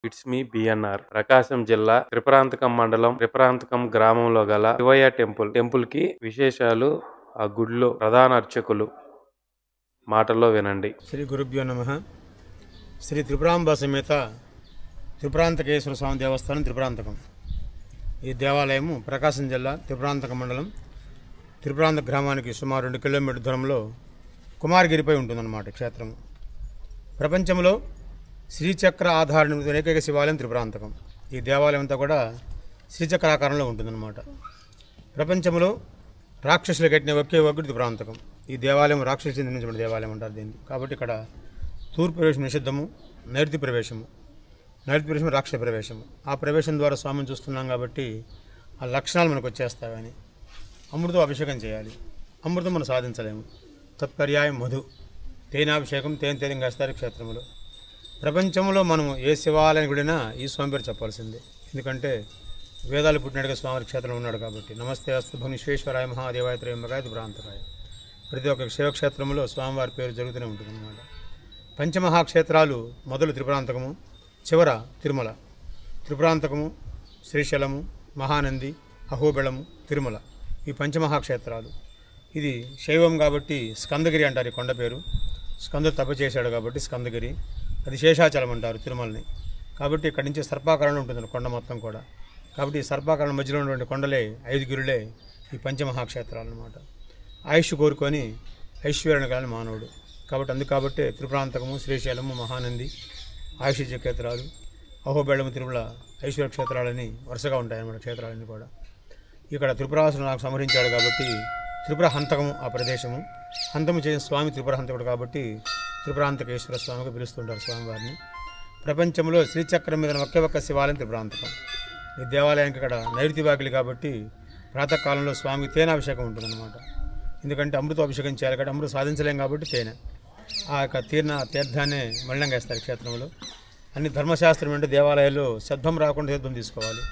It's me BNR. ప్రకాశం జిల్లా త్రిపురాంతకం మండలం త్రిపురాంతకం గ్రామంలో గల శివయ్య టెంపుల్ కి విశేషాలు, ఆ గుడిలో ప్రధాన అర్చకులు మాటల్లో వినండి. శ్రీ గురుభ్యో నమః. శ్రీ త్రిపురాంబ సమేత త్రిపురాంతకేశ్వర స్వామి దేవస్థానం త్రిపురాంతకం. ఈ దేవాలయము ప్రకాశం జిల్లా త్రిపురాంతకం మండలం త్రిపురాంతక గ్రామానికి సుమారు 2 కిలోమీటర్ల దూరంలో కుమారగిరిపై ఉంటుందన్నమాట. క్షేత్రము ప్రపంచంలో శ్రీచక్ర ఆధారిత ఏకైక శివాలయం త్రిపురాంతకం. ఈ దేవాలయం అంతా కూడా శ్రీచక్రాకారంలో ఉంటుందన్నమాట. ప్రపంచంలో రాక్షసులు కట్టిన ఒకే ఒక్కటి త్రిపురాంతకం. ఈ దేవాలయం రాక్షసులు నిర్మించబడిన దేవాలయం అంటారు దీన్ని. కాబట్టి ఇక్కడ తూర్పు ప్రవేశం నిషిద్ధము, నైరుతి ప్రవేశము రాక్షస ప్రవేశము. ఆ ప్రవేశం ద్వారా స్వామిని చూస్తున్నాం కాబట్టి ఆ లక్షణాలు మనకు వచ్చేస్తాయని. అమృతం అభిషేకం చేయాలి. అమృతం మనం సాధించలేము. తత్పర్యాయం మధు, తేనాభిషేకం తేనె వేస్తారు క్షేత్రంలో. ప్రపంచంలో మనము ఏ శివాలయం గుడినా ఈ స్వామి పేరు చెప్పాల్సిందే. ఎందుకంటే వేదాలు పుట్టినట్టుగా స్వామి క్షేత్రంలో ఉన్నాడు కాబట్టి. నమస్తే అస్తు భువనేశ్వరాయ మహాదేవాయ త్రయంబకాయ త్రిపురాంతకాయ. ప్రతి ఒక్క శివక్షేత్రంలో స్వామివారి పేరు జరుగుతూనే ఉంటుందన్నమాట. పంచమహాక్షేత్రాలు మొదలు త్రిపురాంతకము, చివర తిరుమల. త్రిపురాంతకము, శ్రీశైలము, మహానంది, అహోబిళము, తిరుమల, ఈ పంచమహాక్షేత్రాలు. ఇది శైవం కాబట్టి స్కందగిరి అంటారు ఈ కొండ పేరు. స్కందుడు తప చేశాడు కాబట్టి స్కందగిరి. అది శేషాచలం అంటారు తిరుమలని. కాబట్టి ఇక్కడి నుంచి సర్పాకారంలో ఉంటుంది కొండ మొత్తం కూడా. కాబట్టి ఈ సర్పాకారం మధ్యలో ఉన్నటువంటి కొండలే 5 గిరులే ఈ పంచమహాక్షేత్రాలు అన్నమాట. ఆయుష్ కోరుకొని ఐశ్వర్యాన్ని కాని మానవుడు కాబట్టి కాబట్టి త్రిపురాంతకము, శ్రీశైలము, మహానంది ఆయుష్ క్షేత్రాలు, అహోబిళము, తిరుమల ఐశ్వర్య క్షేత్రాలని వరుసగా ఉంటాయన్నమాట. క్షేత్రాలన్నీ కూడా ఇక్కడ త్రిపురాసుడు నాకు సంహరించాడు కాబట్టి త్రిపుర హంతకము ఆ ప్రదేశము. హంతము చేసిన స్వామి త్రిపుర హంతకుడు కాబట్టి త్రిపురాంతకేశ్వర స్వామిగా పిలుస్తుంటారు స్వామివారిని. ప్రపంచంలో శ్రీచక్రం మీద ఒకే ఒక్క శివాలయం త్రిపురాంతకం. ఈ దేవాలయానికి ఇక్కడ నైరుతి వాకిలి కాబట్టి ప్రాతకాలంలో స్వామికి తేనాభిషేకం ఉంటుందన్నమాట. ఎందుకంటే అమృతాభిషేకం చేయాలి కాబట్టి అమృతం సాధించలేం కాబట్టి తేనె. ఆ యొక్క తీర్థాన్ని మళ్ళంగా వేస్తారు క్షేత్రంలో. అన్ని ధర్మశాస్త్రం అంటే దేవాలయాల్లో శబ్దం రాకుండా తీర్థం తీసుకోవాలి.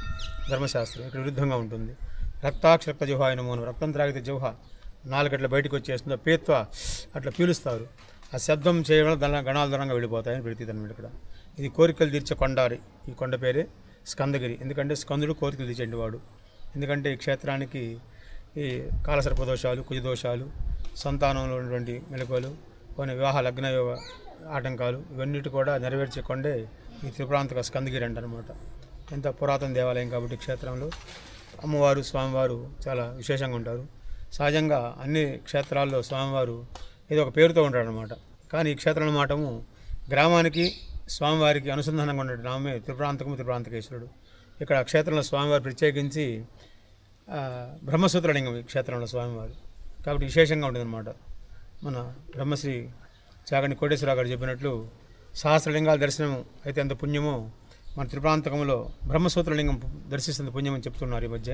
ధర్మశాస్త్రం ఇక్కడ విరుద్ధంగా ఉంటుంది. రక్తాక్షరక్త జిహ్వాయ నమో, రక్తం త్రాగితే జిహ్వ 4 గంటల బయటకు వచ్చేస్తుందో పేత్వ అట్లా పీలుస్తారు. ఆ శబ్దం చేయడం వల్ల గణాల దూరంగా వెళ్ళిపోతాయని ప్రతీతనమాట. ఇక్కడ ఇది కోరికలు తీర్చే కొండారి. ఈ కొండ పేరే స్కందగిరి. ఎందుకంటే స్కందుడు కోరికలు తీర్చేటి వాడు. ఎందుకంటే ఈ క్షేత్రానికి ఈ కాలసర్ప దోషాలు, కుజదోషాలు, సంతానంలో ఉన్నటువంటి మెలకువలు, కొన్ని వివాహ లగ్న యోగ ఆటంకాలు ఇవన్నిటి కూడా నెరవేర్చే కొండే ఈ త్రిపురాంతక స్కందగిరి అంటారనమాట. ఎంత పురాతన దేవాలయం కాబట్టి క్షేత్రంలో అమ్మవారు, స్వామివారు చాలా విశేషంగా ఉంటారు. సహజంగా అన్ని క్షేత్రాల్లో స్వామివారు ఏదో ఒక పేరుతో ఉంటాడనమాట. కానీ ఈ క్షేత్రంలో మాటము గ్రామానికి స్వామివారికి అనుసంధానంగా ఉండే నామే త్రిపురాంతకము, త్రిపురాంతకేశ్వరుడు. ఇక్కడ క్షేత్రంలో స్వామివారు ప్రత్యేకించి బ్రహ్మసూత్రలింగం ఈ క్షేత్రంలో స్వామివారు కాబట్టి విశేషంగా ఉంటుందన్నమాట. మన బ్రహ్మశ్రీ చాగంటి కోటేశ్వరరావు గారు చెప్పినట్లు సహస్రలింగాల దర్శనం అయితే ఎంత పుణ్యమో మన త్రిపురాంతకంలో బ్రహ్మసూత్రలింగం దర్శిస్తుంది పుణ్యం అని చెప్తున్నారు ఈ మధ్య.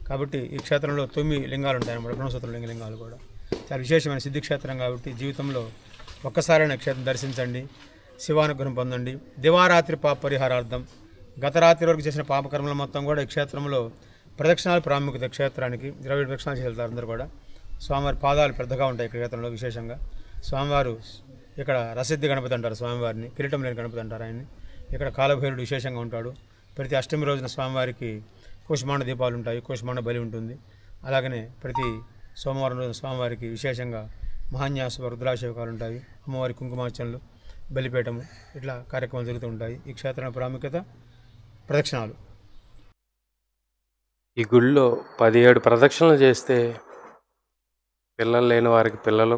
కాబట్టి ఈ క్షేత్రంలో 9 లింగాలు ఉంటాయన్నమాట. బ్రహ్మసూత్రలింగ లింగాలు కూడా చాలా విశేషమైన సిద్ధిక్షేత్రం కాబట్టి జీవితంలో ఒక్కసారైనా క్షేత్రం దర్శించండి, శివానుగ్రహం పొందండి. దివారాత్రి పాప పరిహారార్థం గత రాత్రి వరకు చేసిన పాపకర్మల మొత్తం కూడా ఈ క్షేత్రంలో ప్రదక్షిణాలు ప్రాముఖ్యత. క్షేత్రానికి 20 ప్రదక్షిణాలు చేసి వెళ్తారు అందరూ కూడా. స్వామివారి పాదాలు పెద్దగా ఉంటాయి క్షేత్రంలో విశేషంగా. స్వామివారు ఇక్కడ రసిద్ధి గణపతి అంటారు స్వామివారిని, కిరీటం లేని గణపతి అంటారు ఆయన్ని. ఇక్కడ కాలభైరుడు విశేషంగా ఉంటాడు. ప్రతి అష్టమి రోజున స్వామివారికి కూష్మాండ దీపాలు ఉంటాయి, కూష్మాండ బలి ఉంటుంది. అలాగనే ప్రతి సోమవారం రోజున స్వామివారికి విశేషంగా మహాన్యాస రుద్రాభిషేకాలు ఉంటాయి. అమ్మవారి కుంకుమార్చనలు, బలిపీఠము ఇట్లా కార్యక్రమాలు జరుగుతూ ఉంటాయి. ఈ క్షేత్రం ప్రాముఖ్యత ప్రదక్షిణాలు. ఈ గుడిలో 17 ప్రదక్షిణలు చేస్తే పిల్లలు లేని వారికి పిల్లలు,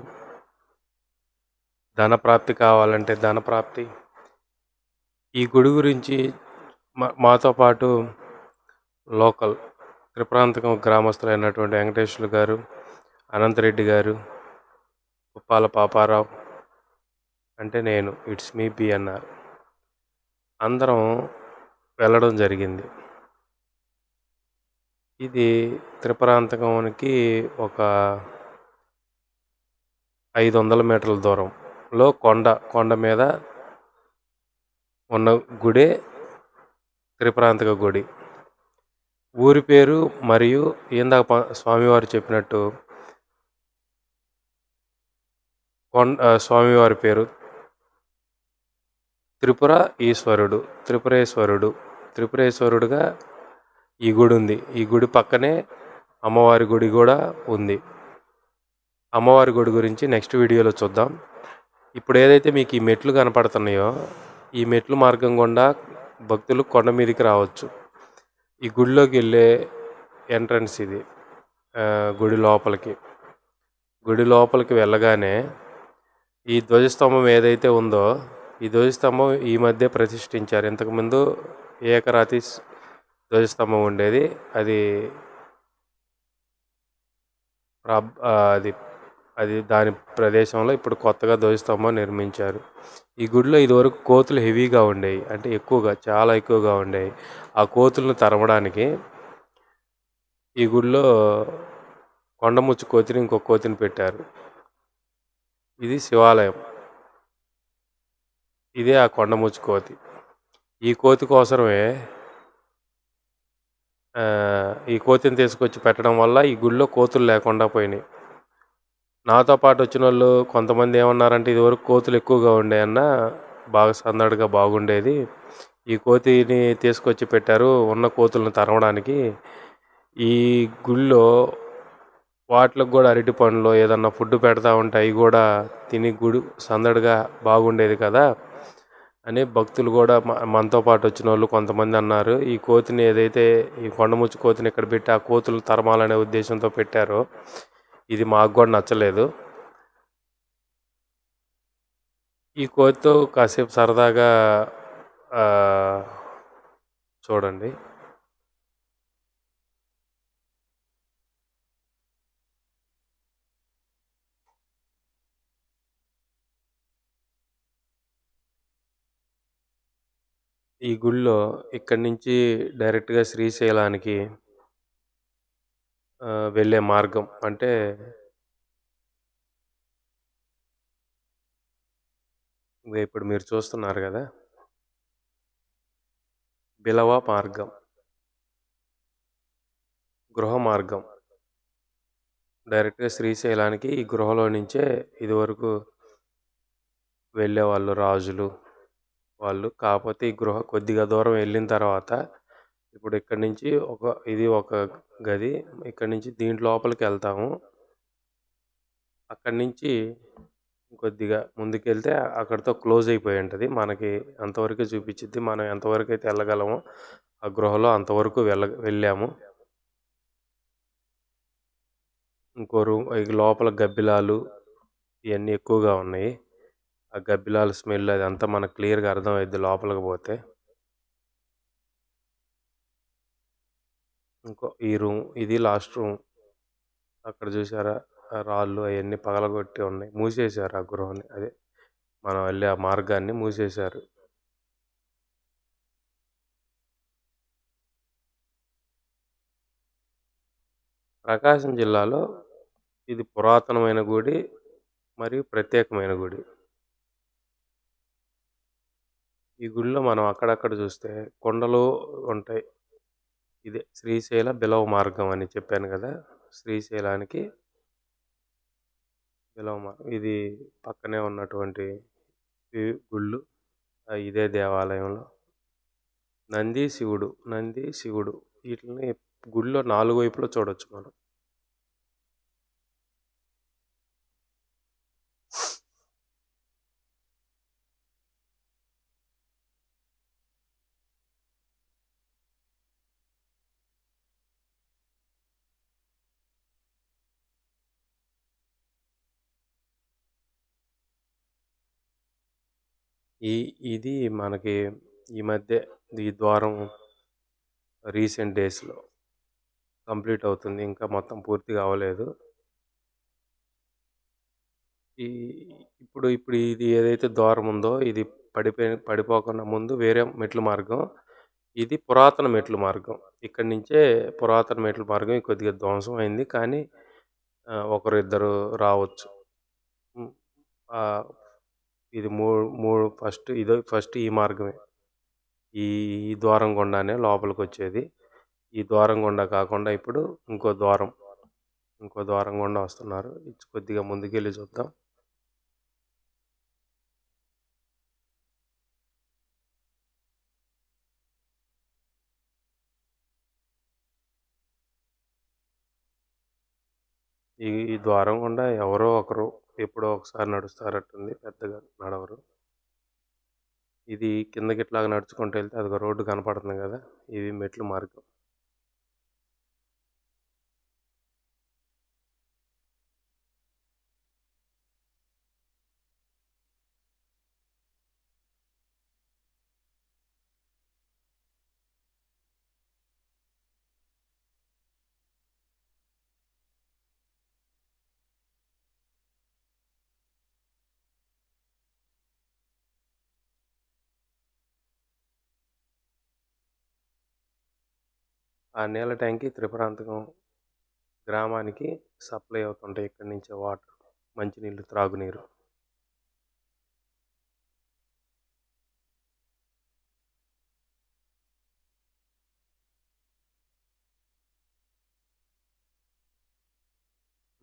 ధనప్రాప్తి కావాలంటే ధనప్రాప్తి. ఈ గుడి గురించి మాతో పాటు లోకల్ త్రిపురాంతకం గ్రామస్తులైనటువంటి వెంకటేశ్వర్లు గారు, అనంతరెడ్డి గారు, ఉప్పాల పాపారావు అంటే నేను, ఇట్స్ మీ బిఎన్ఆర్ అందరం వెళ్ళడం జరిగింది. ఇది త్రిపురాంతకానికి ఒక 500 మీటర్ల దూరంలో కొండ మీద ఉన్న గుడే త్రిపురాంతక గుడి. ఊరి పేరు మరియు ఇందాక స్వామివారు చెప్పినట్టు స్వామివారి పేరు త్రిపురేశ్వరుడుగా ఈ గుడి ఉంది. ఈ గుడి పక్కనే అమ్మవారి గుడి కూడా ఉంది. అమ్మవారి గుడి గురించి నెక్స్ట్ వీడియోలో చూద్దాం. ఇప్పుడు ఏదైతే మీకు ఈ మెట్లు కనపడుతున్నాయో, ఈ మెట్లు మార్గం గుండా భక్తులు కొండ మీదకి రావచ్చు. ఈ గుడిలోకి వెళ్ళే ఎంట్రన్స్ ఇది. గుడి లోపలికి వెళ్ళగానే ఈ ధ్వజస్తంభం ఏదైతే ఉందో, ఈ ధ్వజస్తంభం ఈ మధ్య ప్రతిష్ఠించారు. ఇంతకుముందు ఏకరాతి ధ్వజస్తంభం ఉండేది. అది దాని ప్రదేశంలో ఇప్పుడు కొత్తగా ధ్వజస్తంభం నిర్మించారు. ఈ గుడిలో ఇదివరకు కోతులు హెవీగా ఉండేవి, అంటే చాలా ఎక్కువగా ఉండేవి. ఆ కోతులను తరమడానికి ఈ గుడిలో కొండముచ్చు కోతిని, ఇంకో కోతిని పెట్టారు. ఇది శివాలయం. ఇదే ఆ కొండముచ్చు కోతి. ఈ కోతి కోసమే ఈ కోతిని తీసుకొచ్చి పెట్టడం వల్ల ఈ గుడిలో కోతులు లేకుండా పోయినాయి. నాతో పాటు వచ్చిన వాళ్ళు కొంతమంది ఏమన్నారంటే, ఇదివరకు కోతులు ఎక్కువగా ఉండేయన్న, బాగా సందడిగా బాగుండేది, ఈ కోతిని తీసుకొచ్చి పెట్టారు ఉన్న కోతులను తరమడానికి. ఈ గుళ్ళో వాటికి కూడా అరటి పండ్లు ఏదన్నా ఫుడ్ పెడతా ఉంటే అవి కూడా తిని గుడి సందడిగా బాగుండేది కదా అని భక్తులు కూడా మనతో పాటు వచ్చిన వాళ్ళు కొంతమంది అన్నారు. ఈ కోతిని ఏదైతే ఈ కొండముచ్చు కోతిని ఇక్కడ పెట్టి ఆ కోతులు తరమాలనే ఉద్దేశంతో పెట్టారో ఇది మాకు కూడా నచ్చలేదు. ఈ కోతితో కాసేపు సరదాగా చూడండి. ఈ గుళ్ళో ఇక్కడి నుంచి డైరెక్ట్గా శ్రీశైలానికి వెళ్ళే మార్గం, అంటే ఇప్పుడు మీరు చూస్తున్నారు కదా, బిలవ మార్గం, గృహ మార్గం. డైరెక్ట్గా శ్రీశైలానికి ఈ గృహలో నుంచే ఇదివరకు వెళ్ళేవాళ్ళు రాజులు వాళ్ళు. కాకపోతే ఈ గృహ కొద్దిగా దూరం వెళ్ళిన తర్వాత ఇప్పుడు ఇక్కడి నుంచి ఇది ఒక గది. ఇక్కడి నుంచి దీంట్ లోపలికి వెళ్తాము. అక్కడి నుంచి కొద్దిగా ముందుకెళ్తే అక్కడితో క్లోజ్ అయిపోయి ఉంటుంది. మనకి అంతవరకే చూపించింది. మనం ఎంతవరకు అయితే వెళ్ళగలమో ఆ గృహలో అంతవరకు వెళ్ళాము. ఇంకో రూమ్, లోపల గబ్బిలాలు ఇవన్నీ ఎక్కువగా ఉన్నాయి. ఆ గబ్బిలాల స్మెల్ అదంతా మనకు క్లియర్గా అర్థమవుద్ది లోపలికి పోతే. ఈ రూమ్, ఇది లాస్ట్ రూమ్. అక్కడ చూసారా రాళ్ళు అవన్నీ పగలగొట్టి ఉన్నాయి, మూసేశారు ఆ గృహాన్ని. అదే మనం వెళ్ళే ఆ మార్గాన్ని మూసేశారు. ప్రకాశం జిల్లాలో ఇది పురాతనమైన గుడి మరియు ప్రత్యేకమైన గుడి. ఈ గుడిలో మనం అక్కడక్కడ చూస్తే కొండలు ఉంటాయి. ఇదే శ్రీశైల బిలవ మార్గం అని చెప్పాను కదా, శ్రీశైలానికి బిలవ మార్గం. ఇది పక్కనే ఉన్నటువంటి గుళ్ళు. ఇదే దేవాలయంలో నంది శివుడు వీటిని గుడిలో 4 వైపులో చూడొచ్చు మనం. ఇది మనకి ఈ మధ్య ఈ ద్వారం రీసెంట్ డేస్లో కంప్లీట్ అవుతుంది, ఇంకా మొత్తం పూర్తిగా అవ్వలేదు. ఇప్పుడు ఇది ఏదైతే ద్వారం ఉందో ఇది పడిపోకుండా ముందు వేరే మెట్ల మార్గం. ఇది పురాతన మెట్ల మార్గం. ఇక్కడి నుంచే పురాతన మెట్ల మార్గం కొద్దిగా ధ్వంసం అయింది, కానీ ఒకరు ఇద్దరు రావచ్చు. ఇది ఫస్ట్ ఈ మార్గమే, ఈ ద్వారం గుండానే లోపలికి వచ్చేది. ఈ ద్వారం గుండా కాకుండా ఇప్పుడు ఇంకో ద్వారం గుండా వస్తున్నారు. కొద్దిగా ముందుకెళ్ళి చూద్దాం. ఈ ద్వారం గుండా ఎవరో ఒకరు ఎప్పుడో ఒకసారి నడుస్తారట్టుంది, పెద్దగా నడవరు. ఇది కిందకి ఇట్లాగా నడుచుకుంటూ వెళ్తే అదిగో రోడ్డు కనపడుతుంది కదా, ఇది మెట్లు మార్గం. ఆ నీళ్ళ ట్యాంకి త్రిపురాంతకం గ్రామానికి సప్లై అవుతుంటాయి. ఇక్కడి నుంచే వాటర్, మంచినీళ్ళు, త్రాగునీరు.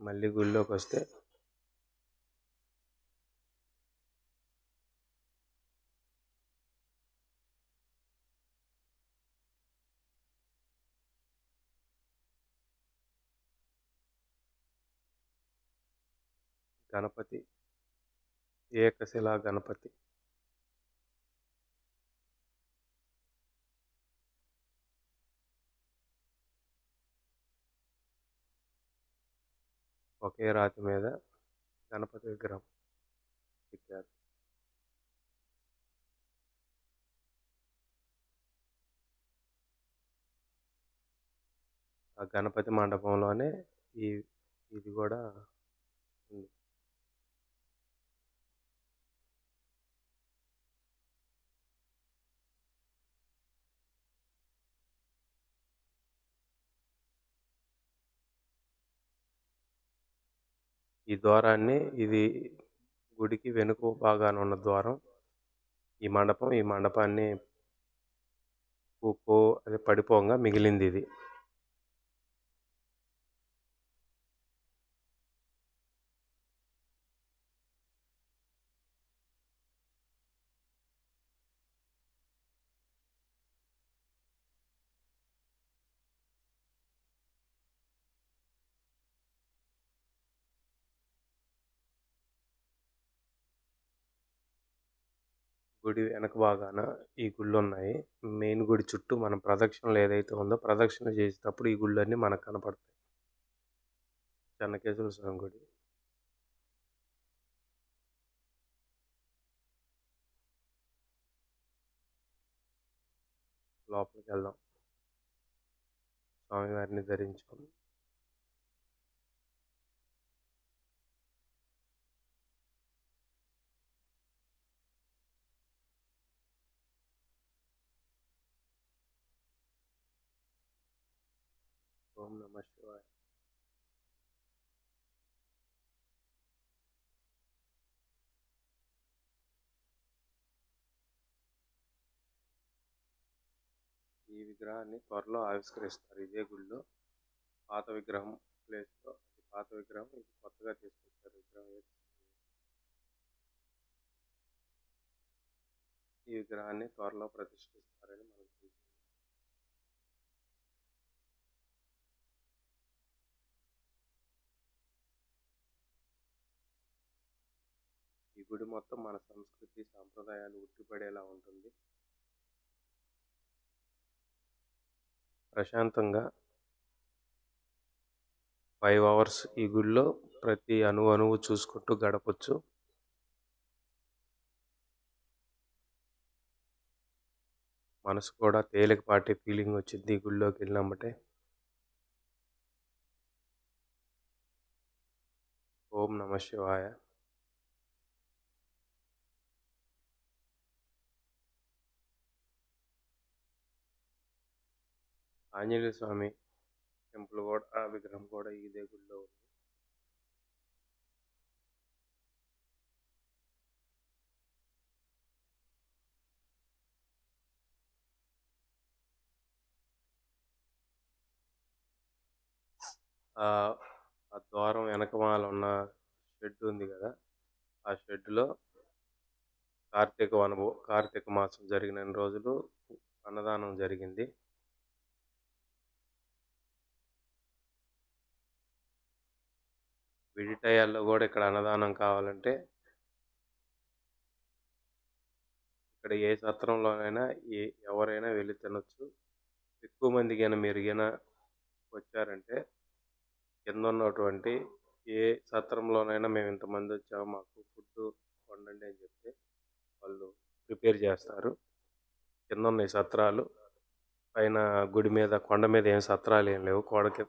మళ్ళీ గుళ్ళోకి వస్తే గణపతి, ఏకశిలా గణపతి. ఒకే రాతి మీద గణపతి విగ్రహం చెక్కారు. ఆ గణపతి మండపంలోనే ఇది కూడా ఉంది. ఈ ద్వారాన్ని, ఇది గుడికి వెనుక భాగాన ఉన్న ద్వారం. ఈ మండపాన్ని అది పడిపోగా మిగిలింది ఇది. గుడి వెనక భాగాన ఈ గుళ్ళు ఉన్నాయి. మెయిన్ గుడి చుట్టూ మనం ప్రదక్షిణలు ఏదైతే ఉందో, ప్రదక్షిణ చేసేటప్పుడు ఈ గుళ్ళన్నీ మనకు కనపడతాయి. చెన్నకేశ్వర స్వామి గుడి. లోపలికి వెళ్దాం. స్వామివారిని ధరించుకొని ఓం నమః శివాయ. ఈ విగ్రహాన్ని త్వరలో ఆవిష్కరిస్తారు ఇదే గుడిలో. పాత విగ్రహం ప్లేస్లో, పాత విగ్రహం ఇది కొత్తగా తీసుకొచ్చారు విగ్రహం. ఈ విగ్రహాన్ని త్వరలో ప్రతిష్ఠిస్తారని మనకు తెలుసు. ఈ గుడి మొత్తం మన సంస్కృతి సాంప్రదాయాలు ఉట్టిపడేలా ఉంటుంది. ప్రశాంతంగా 5 hours ఈ గుడిలో ప్రతి అణువు చూసుకుంటూ గడపచ్చు. మనసు కూడా తేలికపాటి ఫీలింగ్ వచ్చింది ఈ గుడిలోకి వెళ్ళినామంటే. ఓం నమ శివాయ. ఆంజనేయ స్వామి టెంపుల్ కూడా, ఆ విగ్రహం కూడా ఇదే గుడిలో ఉంది. ఆ ద్వారం వెనకమాల ఉన్న షెడ్ ఉంది కదా, ఆ షెడ్లో కార్తీక మాసం జరిగిన రోజులు అన్నదానం జరిగింది. విడి టయాల్లో కూడా ఇక్కడ అన్నదానం కావాలంటే ఇక్కడ ఏ సత్రంలోనైనా ఎవరైనా వెళ్ళి తినొచ్చు. ఎక్కువ మంది గిన మీరు గిన వచ్చారంటే కింద ఉన్నటువంటి ఏ సత్రంలోనైనా మేము ఇంతమంది వచ్చాము మాకు ఫుడ్ వండండి అని చెప్తే వాళ్ళు ప్రిపేర్ చేస్తారు. కింద ఉన్నాయి సత్రాలు, పైన గుడి మీద కొండ మీద ఏం సత్రాలు ఏం లేవు.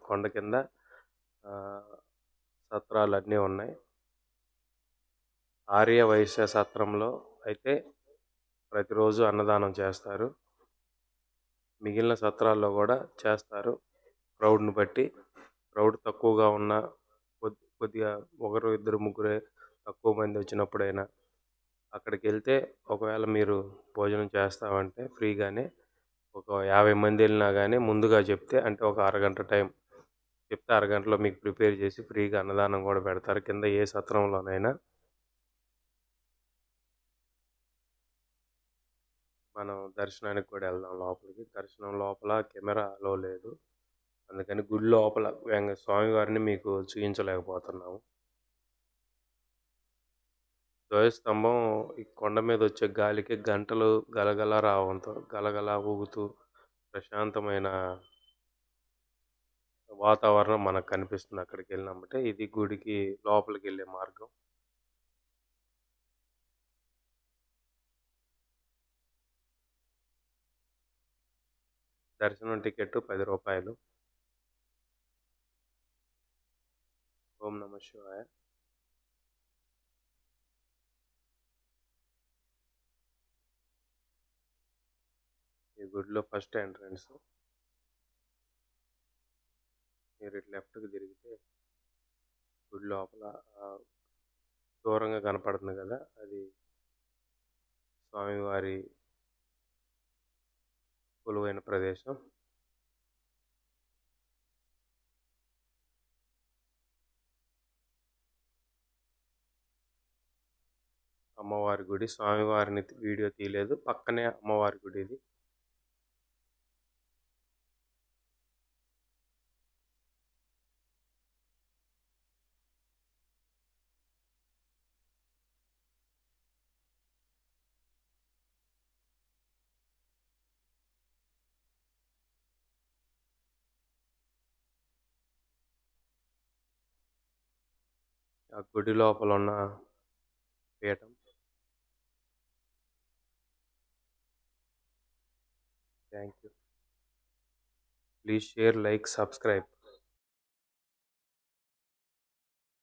కొండ కింద సత్రాలు అన్నీ ఉన్నాయి. ఆర్య వైశ్య సత్రంలో అయితే ప్రతిరోజు అన్నదానం చేస్తారు. మిగిలిన సత్రాల్లో కూడా చేస్తారు. క్రౌడ్ని బట్టి క్రౌడ్ తక్కువగా ఉన్న కొద్దిగా ఒకరు ఇద్దరు ముగ్గురే తక్కువ మంది వచ్చినప్పుడైనా అక్కడికి వెళ్తే ఒకవేళ మీరు భోజనం చేస్తామంటే ఫ్రీగానే ఒక 50 మంది వెళ్ళినా కానీ ముందుగా చెప్తే అంటే ఒక అరగంట టైం చెప్తే అరగంటలో మీకు ప్రిపేర్ చేసి ఫ్రీగా అన్నదానం కూడా పెడతారు కింద ఏ సత్రంలోనైనా. మనం దర్శనానికి కూడా వెళ్దాం లోపలికి. దర్శనం లోపల కెమెరా అలో లేదు, అందుకని గుడి లోపల స్వామివారిని మీకు చూపించలేకపోతున్నాము. ధ్వజస్తంభం ఈ కొండ మీద వచ్చే గాలికి గంటలు గలగల రావడంతో గలగల ఊగుతూ ప్రశాంతమైన వాతావరణం మనకు కనిపిస్తుంది అక్కడికి వెళ్ళినామంటే. ఇది గుడికి లోపలికి వెళ్ళే మార్గం. దర్శనం టికెట్ 10 రూపాయలు. ఓం నమ శివాయ. ఈ గుడిలో ఫస్ట్ ఎంట్రన్స్. మీరు ఇటు లెఫ్ట్కి తిరిగితే గుడి లోపల దూరంగా కనపడుతుంది కదా, అది స్వామివారి కొలువైన ప్రదేశం. అమ్మవారి గుడి. స్వామివారిని వీడియో తీయలేదు, పక్కనే అమ్మవారి గుడి ఇది. ఆ గుడి లోపల ఉన్న పీఠం. Thank you. Please share, like, subscribe.